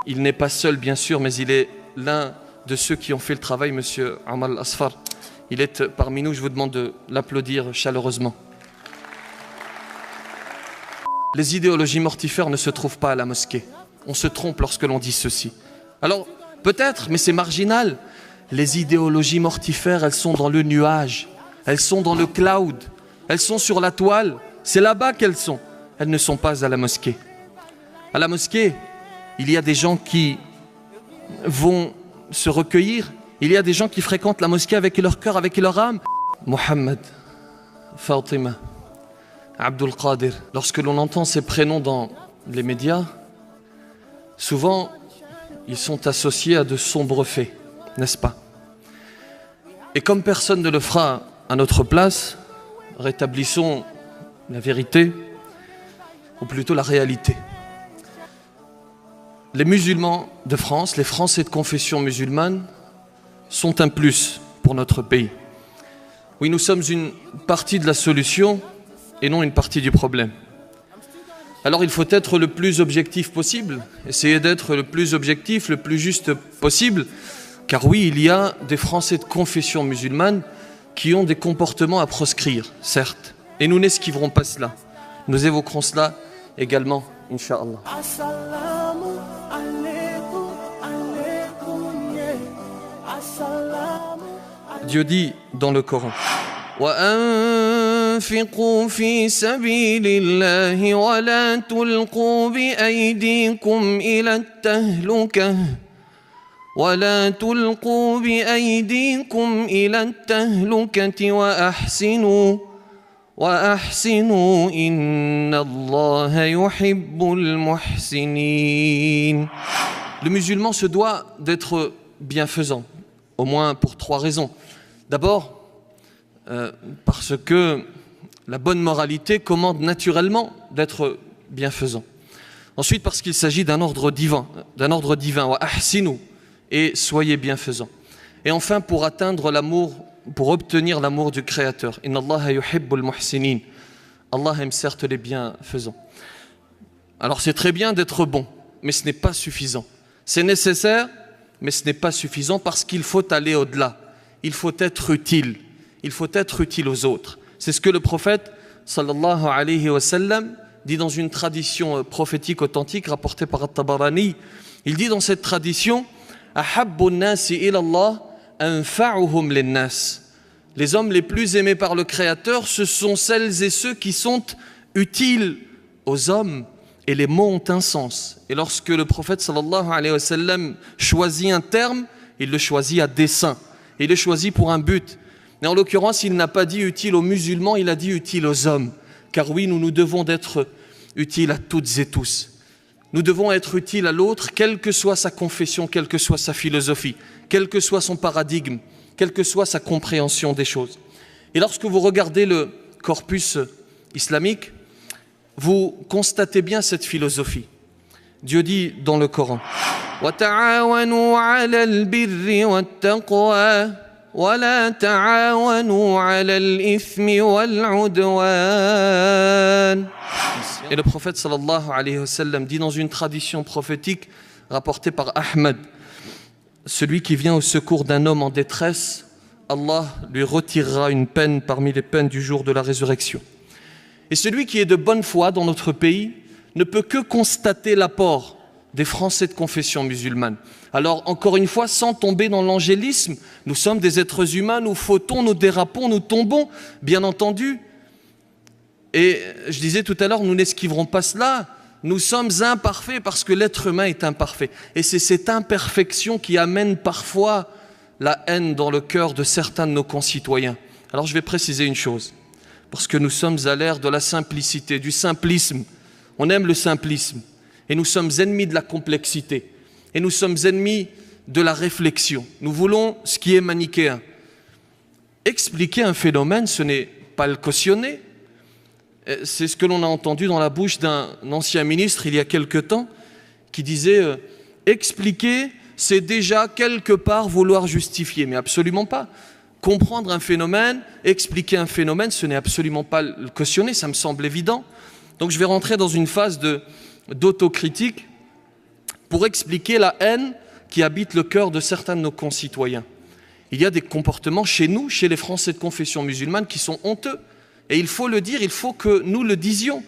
Il n'est pas seul bien sûr, mais il est l'un de ceux qui ont fait le travail, monsieur Amal Asfar. Il est parmi nous, je vous demande de l'applaudir chaleureusement. Les idéologies mortifères ne se trouvent pas à la mosquée. On se trompe lorsque l'on dit ceci. Alors, peut-être, mais c'est marginal. Les idéologies mortifères, elles sont dans le nuage. Elles sont dans le cloud. Elles sont sur la toile. C'est là-bas qu'elles sont. Elles ne sont pas à la mosquée. À la mosquée, il y a des gens qui vont se recueillir. Il y a des gens qui fréquentent la mosquée avec leur cœur, avec leur âme. Mohamed, Fatima, Abdul Qadir. Lorsque l'on entend ces prénoms dans les médias, souvent, ils sont associés à de sombres faits, n'est-ce pas? Et comme personne ne le fera à notre place, rétablissons la vérité, ou plutôt la réalité. Les musulmans de France, les Français de confession musulmane, sont un plus pour notre pays. Oui, nous sommes une partie de la solution et non une partie du problème. Alors il faut être le plus objectif possible, essayer d'être le plus objectif, le plus juste possible, car oui, il y a des Français de confession musulmane qui ont des comportements à proscrire, certes, et nous n'esquiverons pas cela. Nous évoquerons cela également, Inch'Allah. Dieu dit dans le Coran, وَأَنفِقُوا فِي سَبِيلِ اللَّهِ وَلَا تُلْقُوا بِأَيْدِيكُمْ إِلَى التَّهْلُكَةِ وَلَا تُلْقُوا بِأَيْدِيكُمْ إِلَى التَّهْلُكَةِ وَأَحْسِنُوا إِنَّ اللَّهَ يُحِبُّ الْمُحْسِنِينَ. Le musulman se doit d'être bienfaisant, au moins pour 3 raisons. D'abord, parce que la bonne moralité commande naturellement d'être bienfaisant. Ensuite, parce qu'il s'agit d'un ordre divin, wa ahsinu, et soyez bienfaisant. Et enfin, pour atteindre l'amour, pour obtenir l'amour du Créateur. Inna Allaha yuhibbul muhsinin. Allah aime certes les bienfaisants. Alors c'est très bien d'être bon, mais ce n'est pas suffisant. C'est nécessaire, mais ce n'est pas suffisant parce qu'il faut aller au-delà. Il faut être utile. Il faut être utile aux autres. C'est ce que le prophète sallallahu alayhi wa sallam dit dans une tradition prophétique authentique rapportée par At-Tabarani. Il dit dans cette tradition, ahabbu an-nasi ila Allah anfa'uhum lin-nas. Les hommes les plus aimés par le Créateur, ce sont celles et ceux qui sont utiles aux hommes. Et les mots ont un sens. Et lorsque le prophète sallallahu alayhi wa sallam choisit un terme, il le choisit à dessein. Il le choisit pour un but. Mais en l'occurrence, il n'a pas dit utile aux musulmans, il a dit utile aux hommes. Car oui, nous devons être utiles à toutes et tous. Nous devons être utiles à l'autre, quelle que soit sa confession, quelle que soit sa philosophie, quel que soit son paradigme, quelle que soit sa compréhension des choses. Et lorsque vous regardez le corpus islamique, vous constatez bien cette philosophie. Dieu dit dans le Coran, وَتَعَاوَنُوا عَلَى الْبِرِّ وَالتَّقْوَى وَلَا تَعَاوَنُوا عَلَى الْإِثْمِ وَالْعُدْوَانِ. Et le prophète sallallahu alayhi wa sallam dit dans une tradition prophétique rapportée par Ahmed, celui qui vient au secours d'un homme en détresse, Allah lui retirera une peine parmi les peines du jour de la résurrection. Et celui qui est de bonne foi dans notre pays ne peut que constater l'apport des Français de confession musulmane. Alors, encore une fois, sans tomber dans l'angélisme, nous sommes des êtres humains, nous fautons, nous dérapons, nous tombons, bien entendu. Et je disais tout à l'heure, nous n'esquiverons pas cela. Nous sommes imparfaits parce que l'être humain est imparfait. Et c'est cette imperfection qui amène parfois la haine dans le cœur de certains de nos concitoyens. Alors, je vais préciser une chose. Parce que nous sommes à l'ère de la simplicité, du simplisme. On aime le simplisme. Et nous sommes ennemis de la complexité. Et nous sommes ennemis de la réflexion. Nous voulons ce qui est manichéen. Expliquer un phénomène, ce n'est pas le cautionner. C'est ce que l'on a entendu dans la bouche d'un ancien ministre il y a quelque temps, qui disait expliquer, c'est déjà quelque part vouloir justifier. Mais absolument pas. Comprendre un phénomène, expliquer un phénomène, ce n'est absolument pas le cautionner, ça me semble évident. Donc je vais rentrer dans une phase d'autocritique pour expliquer la haine qui habite le cœur de certains de nos concitoyens. Il y a des comportements chez nous, chez les Français de confession musulmane, qui sont honteux. Et il faut le dire, il faut que nous le disions.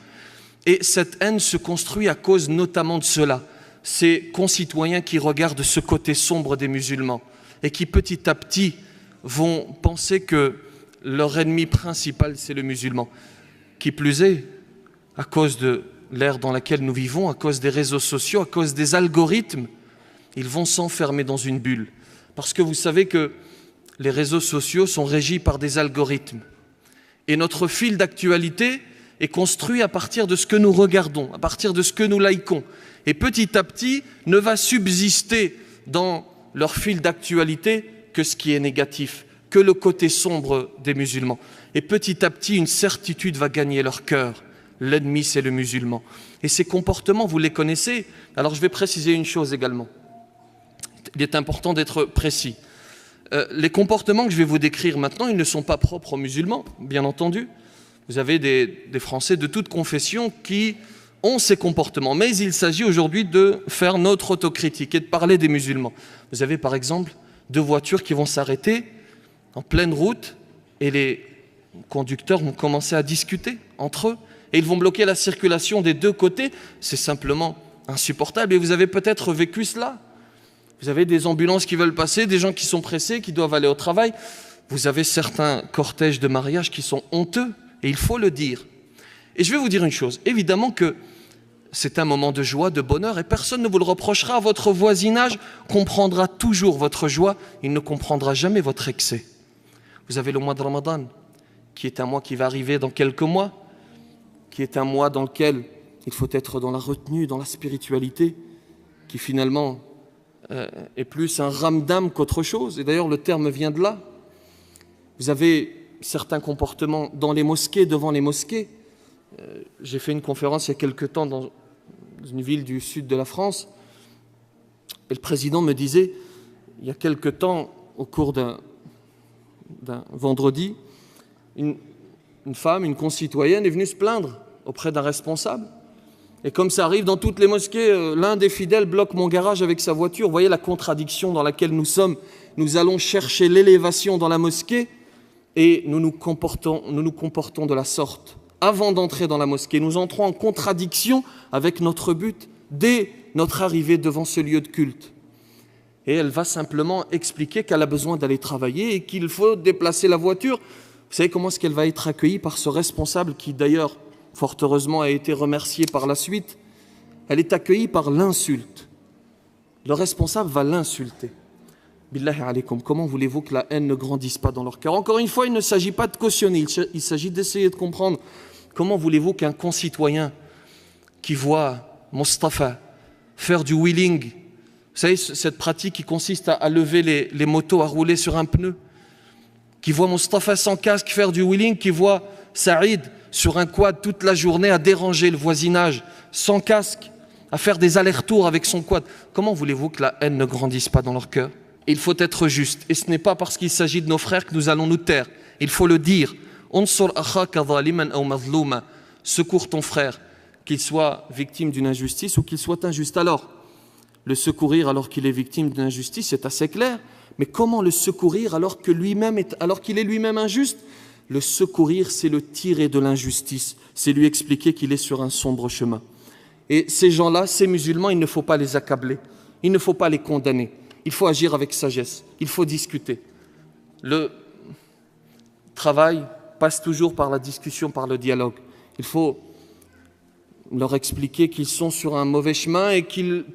Et cette haine se construit à cause notamment de cela. Ces concitoyens qui regardent ce côté sombre des musulmans et qui petit à petit vont penser que leur ennemi principal, c'est le musulman. Qui plus est, à cause de l'ère dans laquelle nous vivons, à cause des réseaux sociaux, à cause des algorithmes, ils vont s'enfermer dans une bulle. Parce que vous savez que les réseaux sociaux sont régis par des algorithmes. Et notre fil d'actualité est construit à partir de ce que nous regardons, à partir de ce que nous likons. Et petit à petit, ne va subsister dans leur fil d'actualité que ce qui est négatif, que le côté sombre des musulmans. Et petit à petit, une certitude va gagner leur cœur. L'ennemi, c'est le musulman. Et ces comportements, vous les connaissez. Alors je vais préciser une chose également. Il est important d'être précis. Les comportements que je vais vous décrire maintenant, ils ne sont pas propres aux musulmans, bien entendu. Vous avez des Français de toute confession qui ont ces comportements. Mais il s'agit aujourd'hui de faire notre autocritique et de parler des musulmans. Vous avez par exemple 2 voitures qui vont s'arrêter en pleine route et les conducteurs vont commencer à discuter entre eux et ils vont bloquer la circulation des 2 côtés. C'est simplement insupportable et vous avez peut-être vécu cela. Vous avez des ambulances qui veulent passer, des gens qui sont pressés, qui doivent aller au travail. Vous avez certains cortèges de mariage qui sont honteux, et il faut le dire. Et je vais vous dire une chose, évidemment que c'est un moment de joie, de bonheur, et personne ne vous le reprochera. Votre voisinage comprendra toujours votre joie, il ne comprendra jamais votre excès. Vous avez le mois de Ramadan, qui est un mois qui va arriver dans quelques mois, qui est un mois dans lequel il faut être dans la retenue, dans la spiritualité, qui finalement est plus un ramdam qu'autre chose. Et d'ailleurs, le terme vient de là. Vous avez certains comportements dans les mosquées, devant les mosquées. J'ai fait une conférence il y a quelque temps dans une ville du sud de la France. Et le président me disait, il y a quelque temps, au cours d'un vendredi, une femme, une concitoyenne est venue se plaindre auprès d'un responsable. Et comme ça arrive dans toutes les mosquées, l'un des fidèles bloque mon garage avec sa voiture. Vous voyez la contradiction dans laquelle nous sommes. Nous allons chercher l'élévation dans la mosquée et nous nous comportons de la sorte. Avant d'entrer dans la mosquée, nous entrons en contradiction avec notre but dès notre arrivée devant ce lieu de culte. Et elle va simplement expliquer qu'elle a besoin d'aller travailler et qu'il faut déplacer la voiture. Vous savez comment est-ce qu'elle va être accueillie par ce responsable qui d'ailleurs, fort heureusement, a été remercié par la suite. Elle est accueillie par l'insulte. Le responsable va l'insulter. Billahi alaykum, comment voulez-vous que la haine ne grandisse pas dans leur cœur? Encore une fois, il ne s'agit pas de cautionner, il s'agit d'essayer de comprendre. Comment voulez-vous qu'un concitoyen qui voit Mustafa faire du wheeling, vous savez, cette pratique qui consiste à lever les motos, à rouler sur un pneu, qui voit Mustafa sans casque faire du wheeling, qui voit Saïd sur un quad toute la journée à déranger le voisinage, sans casque, à faire des allers-retours avec son quad. Comment voulez-vous que la haine ne grandisse pas dans leur cœur? Il faut être juste. Et ce n'est pas parce qu'il s'agit de nos frères que nous allons nous taire. Il faut le dire. Secours ton frère, qu'il soit victime d'une injustice ou qu'il soit injuste. Alors, le secourir alors qu'il est victime d'une injustice, c'est assez clair. Mais comment le secourir alors qu'il est lui-même injuste? Le secourir, c'est le tirer de l'injustice. C'est lui expliquer qu'il est sur un sombre chemin. Et ces gens-là, ces musulmans, il ne faut pas les accabler. Il ne faut pas les condamner. Il faut agir avec sagesse. Il faut discuter. Le travail passe toujours par la discussion, par le dialogue. Il faut leur expliquer qu'ils sont sur un mauvais chemin et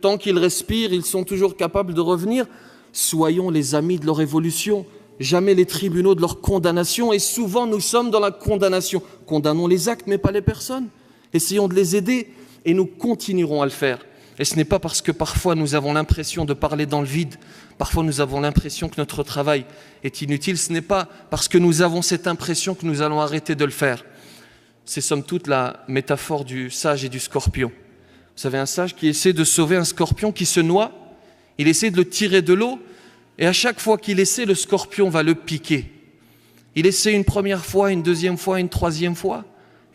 tant qu'ils respirent, ils sont toujours capables de revenir. Soyons les amis de leur évolution, jamais les tribunaux de leur condamnation. Et souvent, nous sommes dans la condamnation. Condamnons les actes, mais pas les personnes. Essayons de les aider et nous continuerons à le faire. Et ce n'est pas parce que parfois nous avons l'impression de parler dans le vide, parfois nous avons l'impression que notre travail est inutile, ce n'est pas parce que nous avons cette impression que nous allons arrêter de le faire. C'est somme toute la métaphore du sage et du scorpion. Vous savez, un sage qui essaie de sauver un scorpion qui se noie, il essaie de le tirer de l'eau, et à chaque fois qu'il essaie, le scorpion va le piquer. Il essaie une première fois, une deuxième fois, une troisième fois,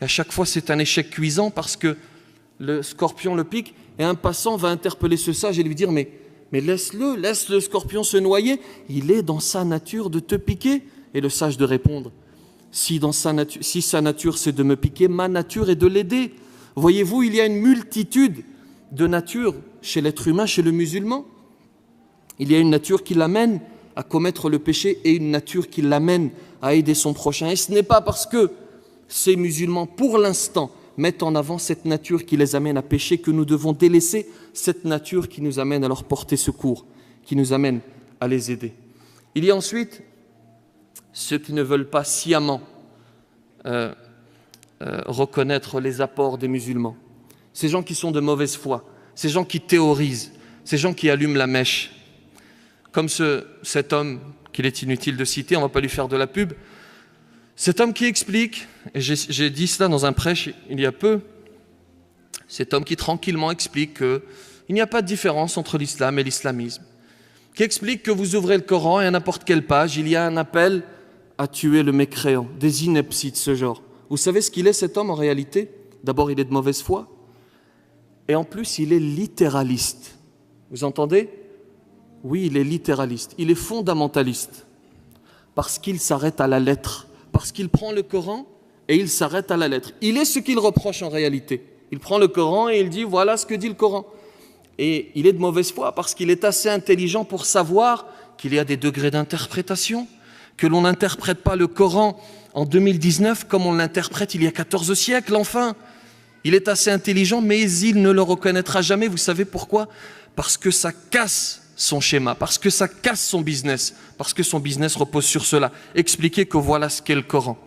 et à chaque fois c'est un échec cuisant parce que le scorpion le pique, Et un passant va interpeller ce sage et lui dire « Mais laisse-le, laisse le scorpion se noyer, il est dans sa nature de te piquer. » Et le sage de répondre « Si sa nature c'est de me piquer, ma nature est de l'aider. » Voyez-vous, il y a une multitude de natures chez l'être humain, chez le musulman. Il y a une nature qui l'amène à commettre le péché et une nature qui l'amène à aider son prochain. Et ce n'est pas parce que ces musulmans, pour l'instant, mettent en avant cette nature qui les amène à pécher que nous devons délaisser cette nature qui nous amène à leur porter secours, qui nous amène à les aider. Il y a ensuite ceux qui ne veulent pas sciemment reconnaître les apports des musulmans. Ces gens qui sont de mauvaise foi, ces gens qui théorisent, ces gens qui allument la mèche. Comme cet homme qu'il est inutile de citer, on ne va pas lui faire de la pub, cet homme qui explique, et j'ai dit cela dans un prêche il y a peu, cet homme qui tranquillement explique qu'il n'y a pas de différence entre l'islam et l'islamisme, qui explique que vous ouvrez le Coran et à n'importe quelle page, il y a un appel à tuer le mécréant, des inepties de ce genre. Vous savez ce qu'il est cet homme en réalité? D'abord, il est de mauvaise foi, et en plus, il est littéraliste. Vous entendez? Oui, il est littéraliste, il est fondamentaliste, parce qu'il s'arrête à la lettre, parce qu'il prend le Coran et il s'arrête à la lettre. Il est ce qu'il reproche en réalité. Il prend le Coran et il dit voilà ce que dit le Coran. Et il est de mauvaise foi parce qu'il est assez intelligent pour savoir qu'il y a des degrés d'interprétation, que l'on n'interprète pas le Coran en 2019 comme on l'interprète il y a 14 siècles, enfin. Il est assez intelligent, mais il ne le reconnaîtra jamais. Vous savez pourquoi? Parce que ça casse son schéma, parce que ça casse son business, parce que son business repose sur cela. Expliquer que voilà ce qu'est le Coran.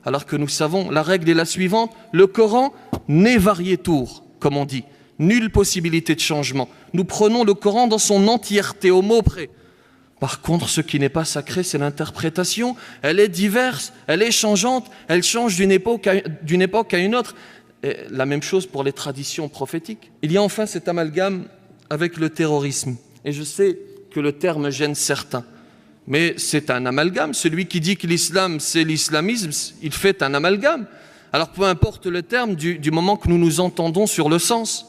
Alors que nous savons, la règle est la suivante, le Coran n'est variétour, comme on dit, nulle possibilité de changement. Nous prenons le Coran dans son entièreté, au mot près. Par contre, ce qui n'est pas sacré, c'est l'interprétation. Elle est diverse, elle est changeante, elle change d'une époque à une autre. Et la même chose pour les traditions prophétiques. Il y a enfin cet amalgame avec le terrorisme. Et je sais que le terme gêne certains, mais c'est un amalgame. Celui qui dit que l'islam, c'est l'islamisme, il fait un amalgame. Alors peu importe le terme, du moment que nous nous entendons sur le sens.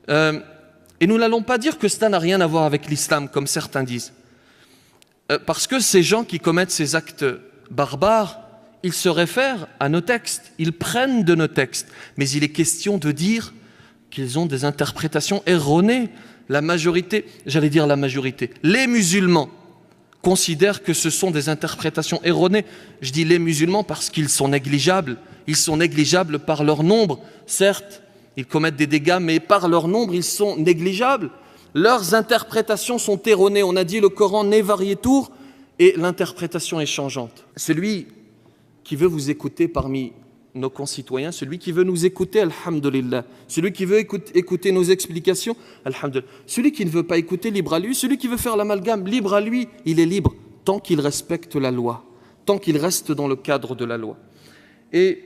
Et nous n'allons pas dire que cela n'a rien à voir avec l'islam, comme certains disent. Parce que ces gens qui commettent ces actes barbares, ils se réfèrent à nos textes, ils prennent de nos textes. Mais il est question de dire qu'ils ont des interprétations erronées. La majorité, les musulmans considèrent que ce sont des interprétations erronées. Je dis les musulmans parce qu'ils sont négligeables. Ils sont négligeables par leur nombre. Certes, ils commettent des dégâts, mais par leur nombre, ils sont négligeables. Leurs interprétations sont erronées. On a dit le Coran n'est variétour et l'interprétation est changeante. Celui qui veut vous écouter parmi nos concitoyens, celui qui veut nous écouter, alhamdulillah, celui qui veut écouter nos explications, alhamdulillah, celui qui ne veut pas écouter, libre à lui, celui qui veut faire l'amalgame, libre à lui, il est libre, tant qu'il respecte la loi, tant qu'il reste dans le cadre de la loi. Et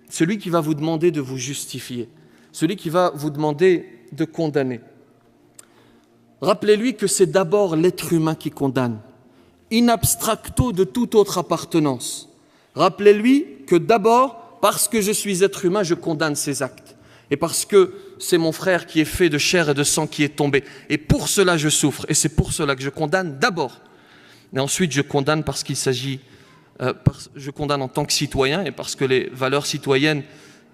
celui qui va vous demander de vous justifier, celui qui va vous demander de condamner, rappelez-lui que c'est d'abord l'être humain qui condamne, in abstracto de toute autre appartenance. Rappelez-lui que d'abord, parce que je suis être humain, je condamne ses actes. Et parce que c'est mon frère qui est fait de chair et de sang qui est tombé. Et pour cela, je souffre. Et c'est pour cela que je condamne d'abord. Et ensuite, je condamne parce qu'il s'agit... je condamne en tant que citoyen et parce que les valeurs citoyennes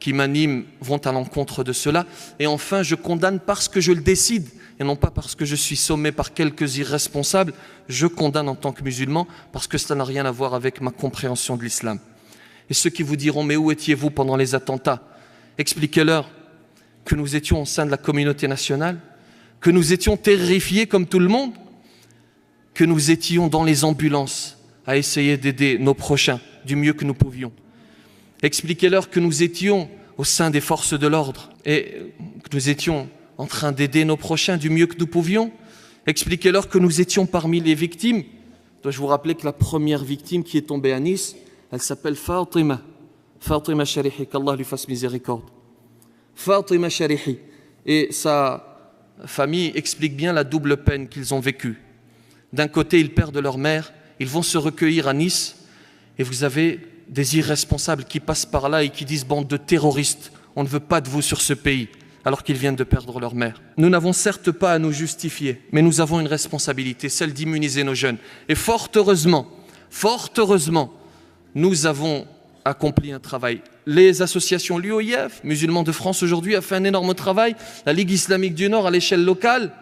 qui m'animent vont à l'encontre de cela. Et enfin, je condamne parce que je le décide et non pas parce que je suis sommé par quelques irresponsables. Je condamne en tant que musulman parce que cela n'a rien à voir avec ma compréhension de l'islam. Et ceux qui vous diront « Mais où étiez-vous pendant les attentats ?» Expliquez-leur que nous étions au sein de la communauté nationale, que nous étions terrifiés comme tout le monde, que nous étions dans les ambulances à essayer d'aider nos prochains du mieux que nous pouvions. Expliquez-leur que nous étions au sein des forces de l'ordre et que nous étions en train d'aider nos prochains du mieux que nous pouvions. Expliquez-leur que nous étions parmi les victimes. Dois-je vous rappeler que la première victime qui est tombée à Nice, elle s'appelle Fatima Sharihi, qu'Allah lui fasse miséricorde. Fatima Sharihi. Et sa famille explique bien la double peine qu'ils ont vécue. D'un côté, ils perdent leur mère, ils vont se recueillir à Nice, et vous avez des irresponsables qui passent par là et qui disent « Bande de terroristes, on ne veut pas de vous sur ce pays. alors qu'ils viennent de perdre leur mère. Nous n'avons certes pas à nous justifier, mais nous avons une responsabilité, celle d'immuniser nos jeunes. Et fort heureusement, nous avons accompli un travail. Les associations, l'UOIF, Musulmans de France aujourd'hui, a fait un énorme travail. La Ligue islamique du Nord, à l'échelle locale,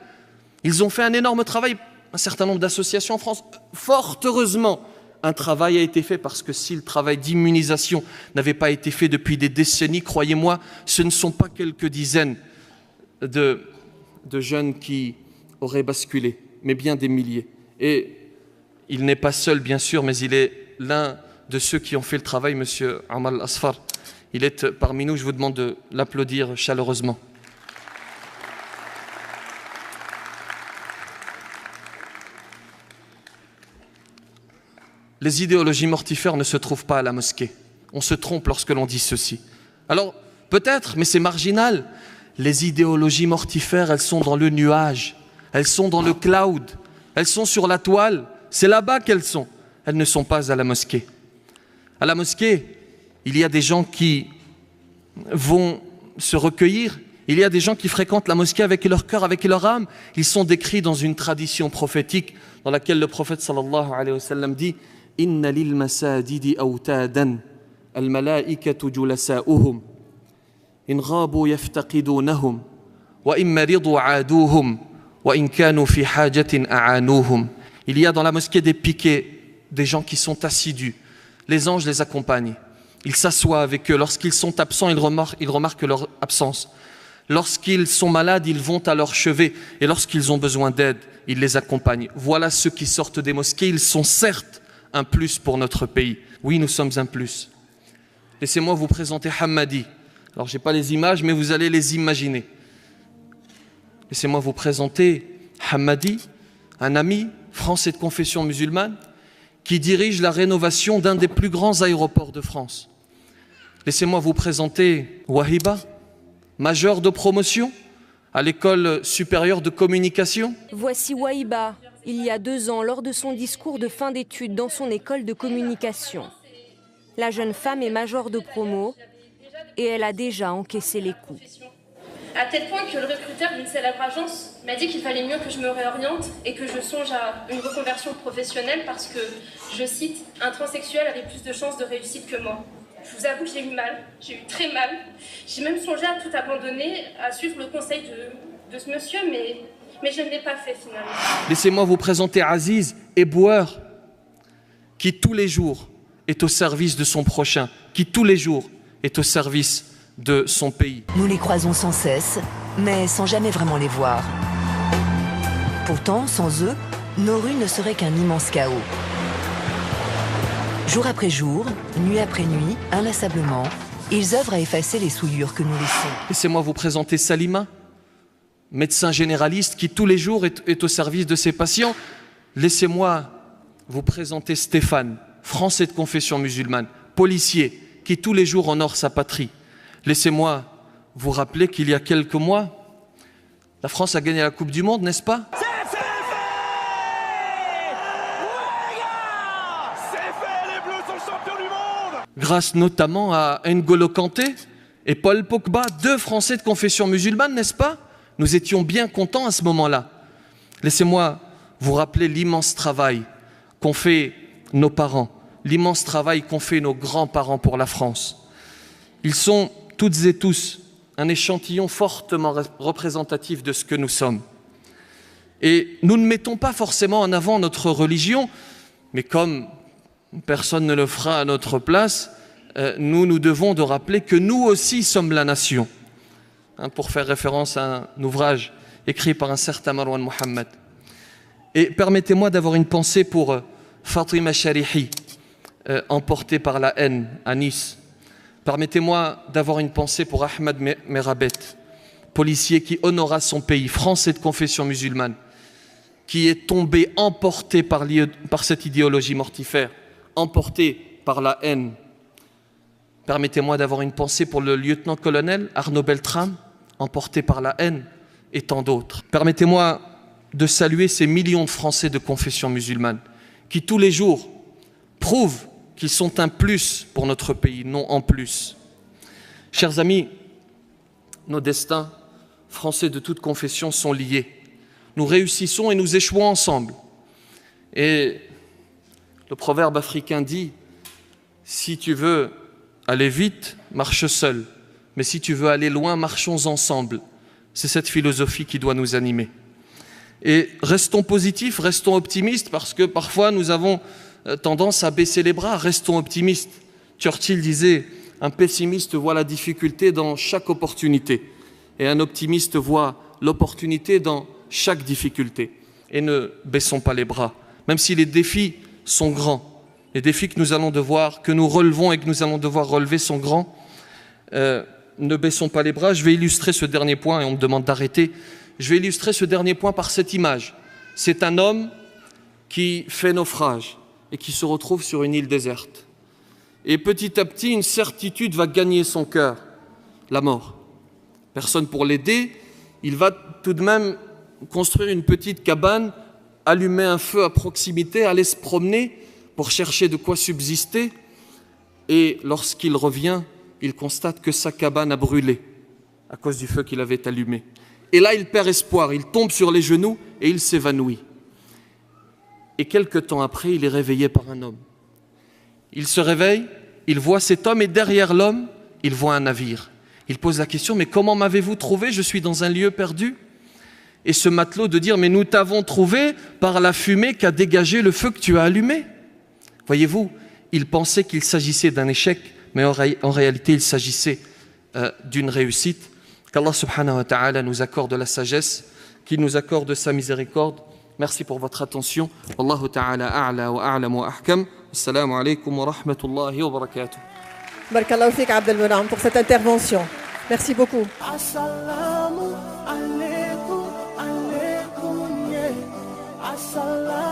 ils ont fait un énorme travail. Un certain nombre d'associations en France. Fort heureusement, un travail a été fait, parce que si le travail d'immunisation n'avait pas été fait depuis des décennies, croyez-moi, ce ne sont pas quelques dizaines de jeunes qui auraient basculé, mais bien des milliers. Et il n'est pas seul, bien sûr, mais il est l'un de ceux qui ont fait le travail, M. Amal Asfar. Il est parmi nous, je vous demande de l'applaudir chaleureusement. Les idéologies mortifères ne se trouvent pas à la mosquée. On se trompe lorsque l'on dit ceci. Alors, peut-être, mais c'est marginal. Les idéologies mortifères, elles sont dans le nuage, elles sont dans le cloud, elles sont sur la toile. C'est là-bas qu'elles sont. Elles ne sont pas à la mosquée. À la mosquée, il y a des gens qui vont se recueillir. Il y a des gens qui fréquentent la mosquée avec leur cœur, avec leur âme. Ils sont décrits dans une tradition prophétique dans laquelle le prophète sallallahu alayhi wa sallam dit « Inna lil masajidi awtadan, al malaikatu julasa'uhum, in ghabu yaftaqidunahum, wa in maridu aaduhum, wa in kanu fi hajatin a'anuhum » Il y a dans la mosquée des piquets, des gens qui sont assidus. Les anges les accompagnent. Ils s'assoient avec eux. Lorsqu'ils sont absents, ils remarquent leur absence. Lorsqu'ils sont malades, ils vont à leur chevet. Et lorsqu'ils ont besoin d'aide, ils les accompagnent. Voilà ceux qui sortent des mosquées. Ils sont certes un plus pour notre pays. Oui, nous sommes un plus. Laissez-moi vous présenter Hammadi. Alors, je n'ai pas les images, mais vous allez les imaginer. Laissez-moi vous présenter Hammadi, un ami français de confession musulmane, qui dirige la rénovation d'un des plus grands aéroports de France. Laissez-moi vous présenter Wahiba, majeure de promotion à l'école supérieure de communication. Voici Wahiba, il y a 2 ans, lors de son discours de fin d'études dans son école de communication. La jeune femme est majeure de promo et elle a déjà encaissé les coups. À tel point que le recruteur d'une célèbre agence m'a dit qu'il fallait mieux que je me réoriente et que je songe à une reconversion professionnelle parce que, je cite, un transsexuel avait plus de chances de réussite que moi. Je vous avoue que j'ai eu mal, j'ai eu très mal. J'ai même songé à tout abandonner, à suivre le conseil de ce monsieur, mais je ne l'ai pas fait finalement. Laissez-moi vous présenter Aziz, éboueur, qui tous les jours est au service de son prochain, qui tous les jours est au service de son pays. Nous les croisons sans cesse, mais sans jamais vraiment les voir. Pourtant, sans eux, nos rues ne seraient qu'un immense chaos. Jour après jour, nuit après nuit, inlassablement, ils œuvrent à effacer les souillures que nous laissons. Laissez-moi vous présenter Salima, médecin généraliste qui tous les jours est au service de ses patients. Laissez-moi vous présenter Stéphane, français de confession musulmane, policier, qui tous les jours honore sa patrie. Laissez-moi vous rappeler qu'il y a quelques mois, la France a gagné la Coupe du Monde, n'est-ce pas? C'est fait, les Bleus sont champions du monde! Grâce notamment à N'Golo Kanté et Paul Pogba, 2 Français de confession musulmane, n'est-ce pas? Nous étions bien contents à ce moment-là. Laissez-moi vous rappeler l'immense travail qu'ont fait nos parents, l'immense travail qu'ont fait nos grands-parents pour la France. Ils sont toutes et tous un échantillon fortement représentatif de ce que nous sommes. Et nous ne mettons pas forcément en avant notre religion, mais comme personne ne le fera à notre place, nous devons de rappeler que nous aussi sommes la nation. Pour faire référence à un ouvrage écrit par un certain Marwan Mohammed. Et permettez-moi d'avoir une pensée pour Fatima Sharihi, emportée par la haine à Nice. Permettez-moi d'avoir une pensée pour Ahmed Merabet, policier qui honora son pays, français de confession musulmane, qui est tombé emporté par cette idéologie mortifère, emporté par la haine. Permettez-moi d'avoir une pensée pour le lieutenant-colonel Arnaud Beltrame, emporté par la haine, et tant d'autres. Permettez-moi de saluer ces millions de Français de confession musulmane, qui tous les jours prouvent qu'ils sont un plus pour notre pays, non en plus. Chers amis, nos destins Français de toute confession sont liés. Nous réussissons et nous échouons ensemble. Et le proverbe africain dit, si tu veux aller vite, marche seul. Mais si tu veux aller loin, marchons ensemble. C'est cette philosophie qui doit nous animer. Et restons positifs, restons optimistes, parce que parfois nous avons tendance à baisser les bras, restons optimistes. Churchill disait, un pessimiste voit la difficulté dans chaque opportunité, et un optimiste voit l'opportunité dans chaque difficulté. Et ne baissons pas les bras, même si les défis sont grands. Les défis que nous relevons et que nous allons devoir relever sont grands. Ne baissons pas les bras. Je vais illustrer ce dernier point, et on me demande d'arrêter. Je vais illustrer ce dernier point par cette image. C'est un homme qui fait naufrage et qui se retrouve sur une île déserte. Et petit à petit, une certitude va gagner son cœur, la mort. Personne pour l'aider, il va tout de même construire une petite cabane, allumer un feu à proximité, aller se promener pour chercher de quoi subsister. Et lorsqu'il revient, il constate que sa cabane a brûlé à cause du feu qu'il avait allumé. Et là, il perd espoir, il tombe sur les genoux et il s'évanouit. Et quelque temps après, il est réveillé par un homme. Il se réveille, il voit cet homme et derrière l'homme, il voit un navire. Il pose la question, mais comment m'avez-vous trouvé? Je suis dans un lieu perdu. Et ce matelot de dire, mais nous t'avons trouvé par la fumée qu'a dégagé le feu que tu as allumé. Voyez-vous, il pensait qu'il s'agissait d'un échec, mais en réalité, il s'agissait d'une réussite. Qu'Allah subhanahu wa ta'ala nous accorde la sagesse, qu'il nous accorde sa miséricorde. Merci pour votre attention. Wallahu ta'ala a'la wa a'lam wa ahkam. Assalamu alaikum wa rahmatullahi wa barakatuh. Barakallahu fik Abdel Menam pour cette intervention. Merci beaucoup. Assalamu alaikum, alaikum, yeah. Assalamu